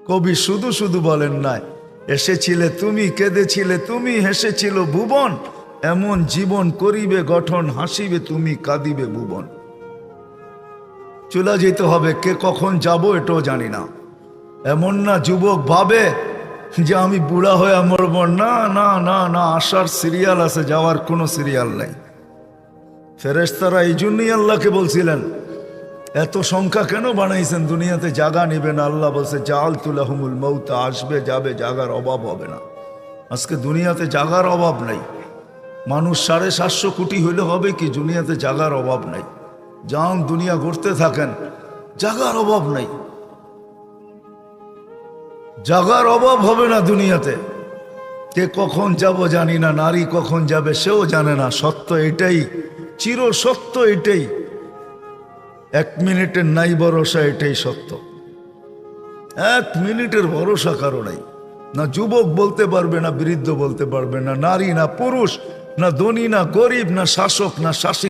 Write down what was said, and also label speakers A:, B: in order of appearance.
A: কবি শুধু শুধু বলেন নাই, এসেছিলে তুমি, কেঁদেছিলে তুমি, হেসেছিল ভুবন, এমন জীবন করিবে গঠন, হাসিবে তুমি, কাঁদিবে ভুবন। চলে যেতে হবে, কে কখন যাব এটাও জানি না। এমন না যুবক ভাবে যে আমি বুড়া হয়ে মরব, না না না না, আসার সিরিয়াল আছে, যাওয়ার কোনো সিরিয়াল নেই। ফেরেশতারা এই জন্যই আল্লাহকে বলছিলেন, এত সংখ্যা কেন বানাইছেন, দুনিয়াতে জায়গা নেবে না। আল্লাহ বলছে জাআলতু লাহুমুল মাউত, আসবে যাবে, জায়গার অভাব হবে না। আজকে দুনিয়াতে জায়গার অভাব নেই। মানুষ 750 কোটি হইলে হবে কি, দুনিয়াতে জায়গার অভাব নেই। যান দুনিয়া ঘুরতে থাকেন, জায়গার অভাব নেই, জায়গার অভাব হবে না দুনিয়াতে। কে কখন যাব জানি না, নারী কখন যাবে সেও জানে না। সত্য এটাই, চির সত্য এটাই, 1 মিনিটের নাই ভরসা, এটাই সত্য। 1 মিনিটের ভরসা কারো নাই। না যুবক বলতে পারবে, না বৃদ্ধ বলতে পারবে, না নারী না পুরুষ, না ধনী না গরিব, না শাসক না শাসিত।